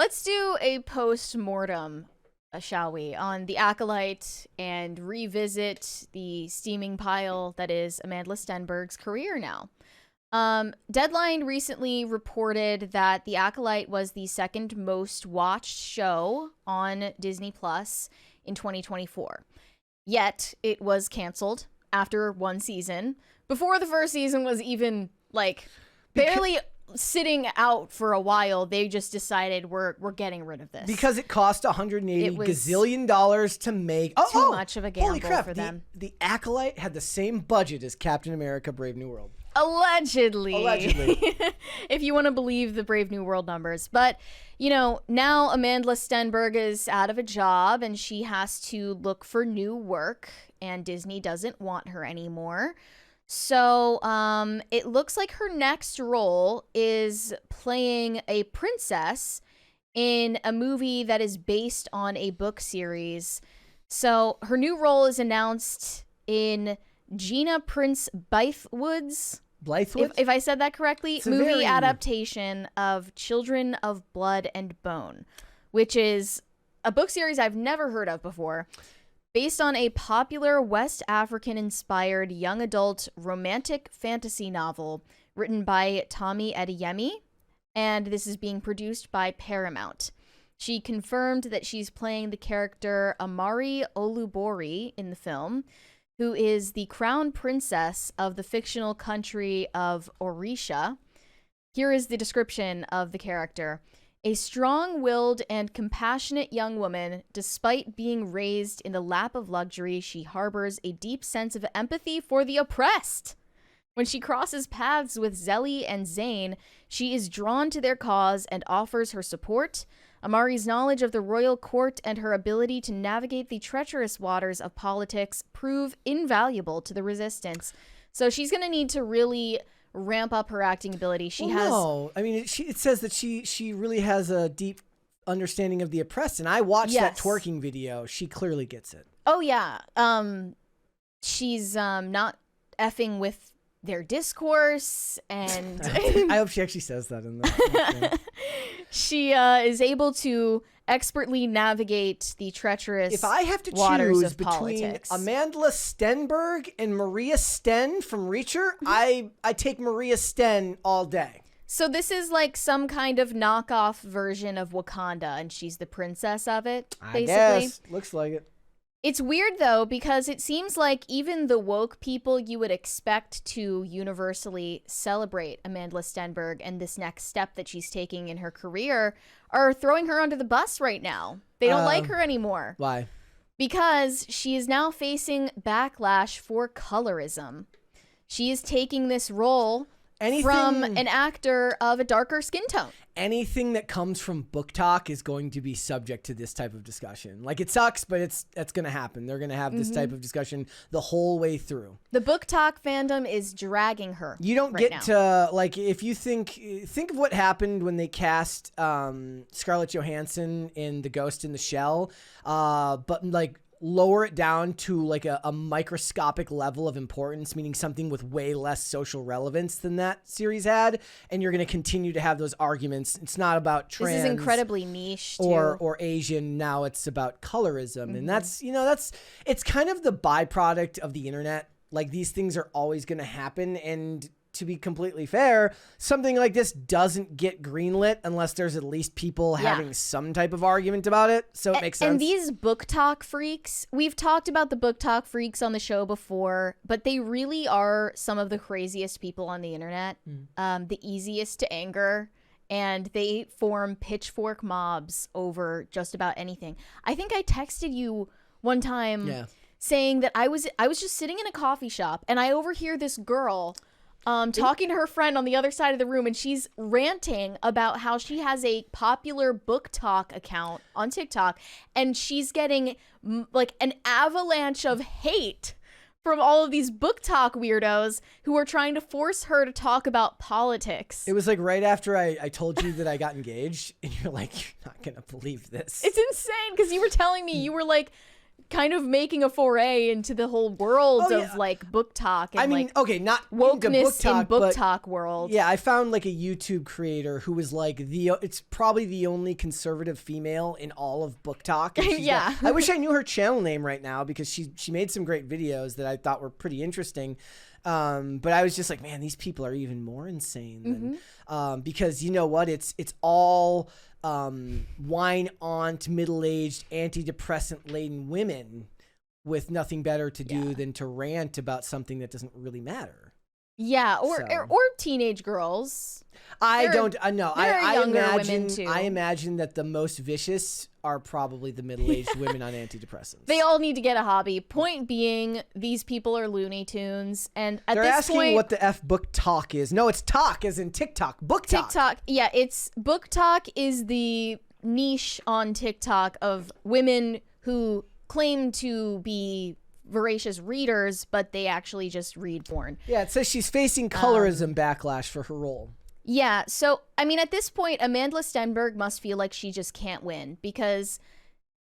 Let's do a post-mortem, shall we, on the Acolyte and revisit the steaming pile that is Amandla Stenberg's career now. Deadline recently reported that the Acolyte was the second most watched show on Disney Plus in 2024. Yet, it was canceled after one season, before the first season was even, like, barely sitting out for a while. They just decided we're getting rid of this. Because it cost $180 gazillion to make. Too much of a gamble holy crap. for them. The Acolyte had the same budget as Captain America Brave New World. Allegedly. Allegedly. If you want to believe the Brave New World numbers. But, you know, now Amandla Stenberg is out of a job and she has to look for new work, and Disney doesn't want her anymore. So it looks like her next role is playing a princess in a movie that is based on a book series. So her new role is announced in Gina Prince Bythewood's, if I said that correctly, movie adaptation of Children of Blood and Bone, which is a book series I've never heard of before, based on a popular West African-inspired young adult romantic fantasy novel written by Tommy Adeyemi, and this is being produced by Paramount. She confirmed that she's playing the character Amari Olubori in the film, who is the crown princess of the fictional country of Orisha. Here is the description of the character. A strong-willed and compassionate young woman, despite being raised in the lap of luxury, she harbors a deep sense of empathy for the oppressed. When she crosses paths with Zelly and Zane, she is drawn to their cause and offers her support. Amari's knowledge of the royal court and her ability to navigate the treacherous waters of politics prove invaluable to the resistance. So she's going to need to really ramp up her acting ability. No, I mean, it says that she really has a deep understanding of the oppressed, and I watched that twerking video. She clearly gets it. Oh, yeah. She's not effing with their discourse, and I hope she actually says that in the she is able to expertly navigate the treacherous If I have to choose between politics. Amandla Stenberg and Maria Sten from Reacher, I take Maria Sten all day. So this is like some kind of knockoff version of Wakanda, and she's the princess of it, basically. I guess. Looks like it. It's weird, though, because it seems like even the woke people you would expect to universally celebrate Amandla Stenberg and this next step that she's taking in her career are throwing her under the bus right now. They don't like her anymore. Why? Because she is now facing backlash for colorism. She is taking this role from an actor of a darker skin tone. Anything that comes from book talk is going to be subject to this type of discussion. Like, it sucks, but that's going to happen. They're going to have this type of discussion the whole way through. The book talk fandom is dragging her. You don't get to, like, if you think of what happened when they cast Scarlett Johansson in The Ghost in the Shell, but like lower it down to like a microscopic level of importance, meaning something with way less social relevance than that series had, and you're going to continue to have those arguments. It's not about trans. This is incredibly niche too. or Asian. Now it's about colorism, and that's it's kind of the byproduct of the internet. Like, these things are always going to happen, and to be completely fair, something like this doesn't get greenlit unless there's at least people having some type of argument about it. So it makes sense. And these book talk freaks, we've talked about the book talk freaks on the show before, but they really are some of the craziest people on the internet, the easiest to anger, and they form pitchfork mobs over just about anything. I think I texted you one time saying that I was just sitting in a coffee shop and I overhear this girl talking to her friend on the other side of the room, and she's ranting about how she has a popular book talk account on TikTok, and she's getting like an avalanche of hate from all of these book talk weirdos who are trying to force her to talk about politics. It was like right after I told you that I got engaged, and you're like, you're not going to believe this. It's insane, because you were telling me, you were like, kind of making a foray into the whole world of like book talk and okay, not wokeness book talk, in book but talk world. Yeah, I found like a YouTube creator who was like it's probably the only conservative female in all of book talk. Yeah. I wish I knew her channel name right now because she made some great videos that I thought were pretty interesting. But I was just like, man, these people are even more insane than, because you know what? It's all wine aunt, middle-aged, antidepressant-laden women with nothing better to do than to rant about something that doesn't really matter. Yeah, or teenage girls. I don't know. I women too. I imagine that the most vicious are probably the middle-aged women on antidepressants. They all need to get a hobby. Point being, these people are Looney Tunes, and at they're this asking point, what the F book talk is. No, it's talk as in TikTok. Book talk. TikTok. Yeah, it's book talk is the niche on TikTok of women who claim to be voracious readers, but they actually just read porn. Yeah, it says she's facing colorism backlash for her role. Yeah, so, I mean, at this point, Amandla Stenberg must feel like she just can't win because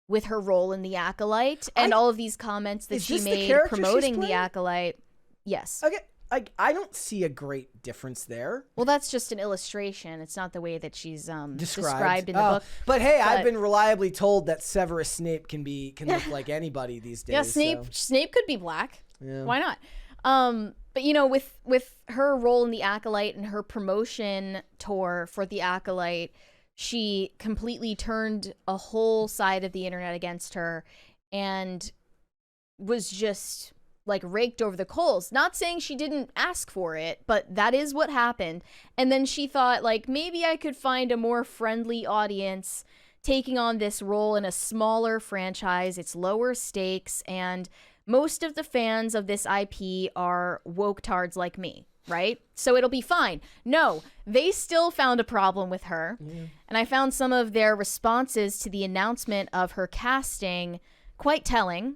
with her role in The Acolyte and all of these comments that she made promoting The Acolyte. Yes. Okay, I don't see a great difference there. Well, that's just an illustration. It's not the way that she's described in the book. But hey, I've been reliably told that Severus Snape can look like anybody these days. Yeah, Snape could be black. Yeah. Why not? But you know, with her role in The Acolyte and her promotion tour for The Acolyte, she completely turned a whole side of the internet against her and was just like raked over the coals. Not saying she didn't ask for it, but that is what happened. And then she thought, like, maybe I could find a more friendly audience taking on this role in a smaller franchise. It's lower stakes, and most of the fans of this IP are woke-tards like me, right? So it'll be fine. No, they still found a problem with her. Yeah. And I found some of their responses to the announcement of her casting quite telling.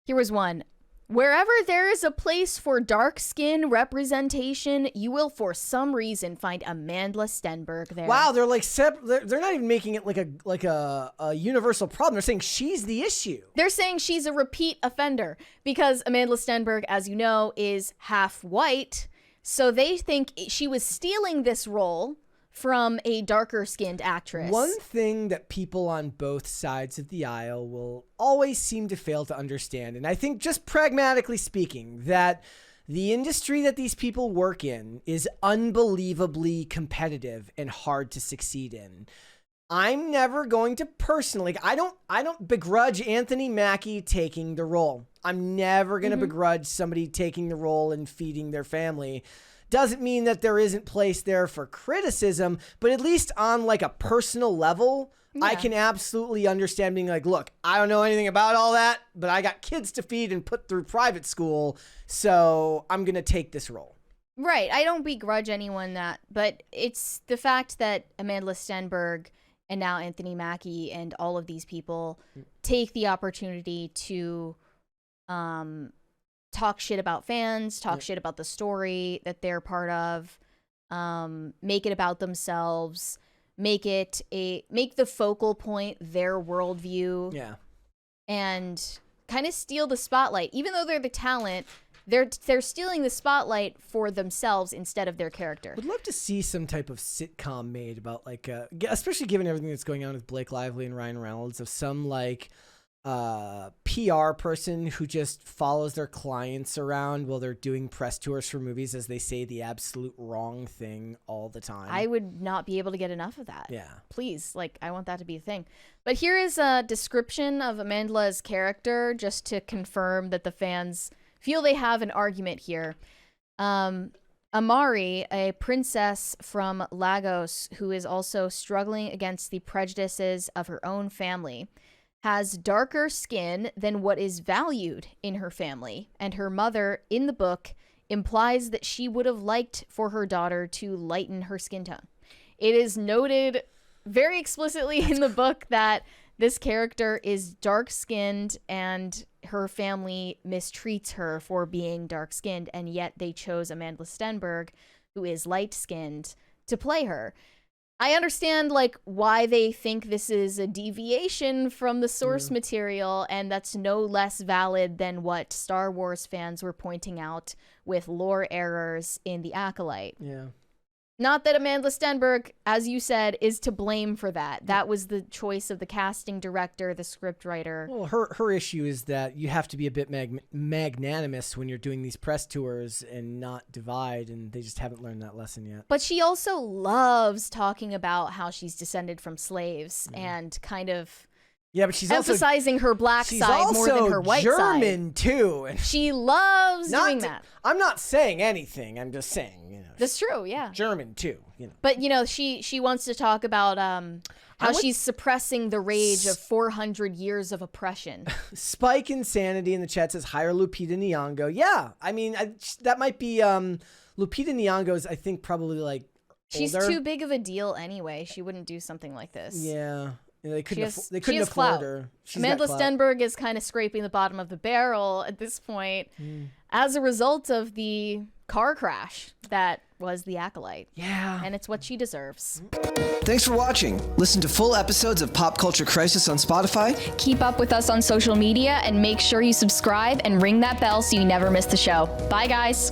Here was one. Wherever there is a place for dark skin representation, you will for some reason find Amandla Stenberg there. Wow, they're like they're not even making it like a universal problem. They're saying she's the issue. They're saying she's a repeat offender because Amandla Stenberg, as you know, is half white. So they think she was stealing this role from a darker-skinned actress. One thing that people on both sides of the aisle will always seem to fail to understand, and I think just pragmatically speaking, that the industry that these people work in is unbelievably competitive and hard to succeed in. I'm never going to personally, I don't begrudge Anthony Mackie taking the role. I'm never going to begrudge somebody taking the role and feeding their family. Doesn't mean that there isn't place there for criticism, but at least on like a personal level, I can absolutely understand being like, look, I don't know anything about all that, but I got kids to feed and put through private school, so I'm going to take this role. Right. I don't begrudge anyone that, but it's the fact that Amandla Stenberg and now Anthony Mackie and all of these people take the opportunity to talk shit about fans, talk shit about the story that they're part of, make it about themselves, make the focal point their worldview, and kind of steal the spotlight. Even though they're the talent, they're stealing the spotlight for themselves instead of their character. Would love to see some type of sitcom made about like, especially given everything that's going on with Blake Lively and Ryan Reynolds, of some like PR person who just follows their clients around while they're doing press tours for movies as they say the absolute wrong thing all the time. I would not be able to get enough of that. Yeah. Please, like, I want that to be a thing. But here is a description of Amandla's character just to confirm that the fans feel they have an argument here. Amari, a princess from Lagos who is also struggling against the prejudices of her own family, has darker skin than what is valued in her family, and her mother in the book implies that she would have liked for her daughter to lighten her skin tone. It is noted very explicitly in the book that this character is dark-skinned and her family mistreats her for being dark-skinned, and yet they chose Amandla Stenberg, who is light-skinned, to play her. I understand like why they think this is a deviation from the source material, and that's no less valid than what Star Wars fans were pointing out with lore errors in The Acolyte. Yeah. Not that Amandla Stenberg, as you said, is to blame for that. That was the choice of the casting director, the scriptwriter. Well, her issue is that you have to be a bit magnanimous when you're doing these press tours and not divide, and they just haven't learned that lesson yet. But she also loves talking about how she's descended from slaves and kind of yeah, but she's emphasizing her black she's side more than her white side. German too. And she loves doing that. I'm not saying anything. I'm just saying, That's true, yeah. German too, But she wants to talk about how she's suppressing the rage of 400 years of oppression. Spike Insanity in the chat says hire Lupita Nyong'o. Yeah, I mean that might be Lupita Nyong'o's. I think probably like she's older. too big of a deal anyway. She wouldn't do something like this. Yeah. They couldn't she has afford clout. her. Amandla Stenberg is kind of scraping the bottom of the barrel at this point as a result of the car crash that was The Acolyte. Yeah. And it's what she deserves. Thanks for watching. Listen to full episodes of Pop Culture Crisis on Spotify. Keep up with us on social media and make sure you subscribe and ring that bell so you never miss the show. Bye, guys.